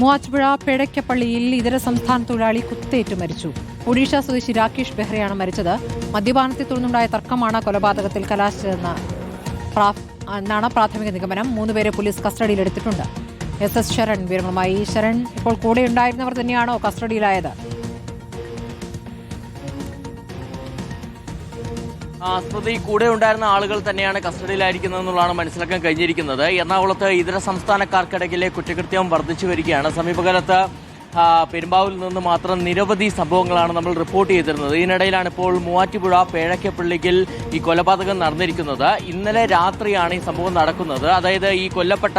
മൂവാറ്റുപുഴ പേടയ്ക്കപ്പള്ളിയിൽ ഇതര സംസ്ഥാന തൊഴിലാളി കുത്തേറ്റ് മരിച്ചു. ഒഡീഷ സ്വദേശി രാകേഷ് ബെഹ്റയാണ് മരിച്ചത്. മദ്യപാനത്തെ തുടർന്നുണ്ടായ തർക്കമാണ് കൊലപാതകത്തിൽ കലാശിച്ചതെന്നാണ് പ്രാഥമിക നിഗമനം. 3 പേരെ പോലീസ് കസ്റ്റഡിയിലെടുത്തിട്ടുണ്ട്. SS ശരൺ വിവരങ്ങളുമായി. ശരൺ, ഇപ്പോൾ കൂടെയുണ്ടായിരുന്നവർ തന്നെയാണോ കസ്റ്റഡിയിലായത്? സ്മൃതി, കൂടെ ഉണ്ടായിരുന്ന ആളുകൾ തന്നെയാണ് കസ്റ്റഡിയിലായിരിക്കുന്നതെന്നുള്ളതാണ് മനസ്സിലാക്കാൻ കഴിഞ്ഞിരിക്കുന്നത്. എറണാകുളത്ത് ഇതര സംസ്ഥാനക്കാർക്കിടയിലെ കുറ്റകൃത്യം വർദ്ധിച്ചു വരികയാണ്. സമീപകാലത്ത് പെരുമ്പാവൂരിൽ നിന്ന് മാത്രം നിരവധി സംഭവങ്ങളാണ് നമ്മൾ റിപ്പോർട്ട് ചെയ്തിരുന്നത്. ഇതിനിടയിലാണ് ഇപ്പോൾ മൂവാറ്റുപുഴ പേഴയ്ക്കപ്പള്ളിയിൽ ഈ കൊലപാതകം നടന്നിരിക്കുന്നത്. ഇന്നലെ രാത്രിയാണ് ഈ സംഭവം നടക്കുന്നത്. അതായത് ഈ കൊല്ലപ്പെട്ട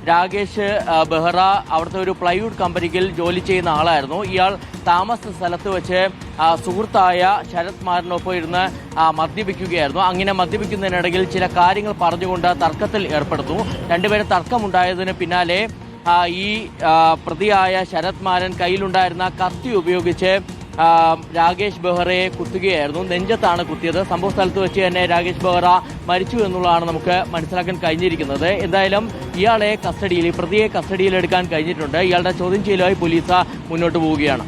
രാകേഷ് ബെഹ്റ അവിടുത്തെ ഒരു പ്ലൈവുഡ് കമ്പനിയിൽ ജോലി ചെയ്യുന്ന ആളായിരുന്നു. ഇയാൾ താമസ സ്ഥലത്ത് വെച്ച് സുഹൃത്തായ ശരത് മാറിനൊപ്പം ഇരുന്ന് മദ്യപിക്കുകയായിരുന്നു. അങ്ങനെ മദ്യപിക്കുന്നതിനിടയിൽ ചില കാര്യങ്ങൾ പറഞ്ഞുകൊണ്ട് തർക്കത്തിൽ ഏർപ്പെടുന്നു. രണ്ടുപേരും തർക്കമുണ്ടായതിന് പിന്നാലെ ഈ പ്രതിയായ ശരത് മാരൻ കയ്യിലുണ്ടായിരുന്ന കത്തി ഉപയോഗിച്ച് രാകേഷ് ബെഹ്റയെ കുത്തുകയായിരുന്നു. നെഞ്ചത്താണ് കുത്തിയത്. സംഭവ സ്ഥലത്ത് വെച്ച് തന്നെ രാകേഷ് ബെഹ്റ മരിച്ചു എന്നുള്ളതാണ് നമുക്ക് മനസ്സിലാക്കാൻ കഴിഞ്ഞിരിക്കുന്നത്. എന്തായാലും ഇയാളെ കസ്റ്റഡിയിൽ, ഈ പ്രതിയെ കസ്റ്റഡിയിലെടുക്കാൻ കഴിഞ്ഞിട്ടുണ്ട്. ഇയാളുടെ ചോദ്യം ചെയ്യലുമായി പോലീസ് മുന്നോട്ട് പോവുകയാണ്.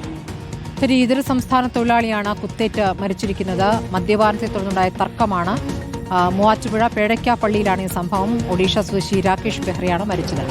ഇതര സംസ്ഥാന തൊഴിലാളിയാണ് കുത്തേറ്റ് മരിച്ചിരിക്കുന്നത്. മദ്യപാനത്തെ തുടർന്നുണ്ടായ തർക്കമാണ്. മൂവാറ്റുപുഴ പേടയ്ക്കപ്പള്ളിയിലാണ് ഈ സംഭവം. ഒഡീഷ സ്വദേശി രാകേഷ് ബെഹ്റയാണ് മരിച്ചത്.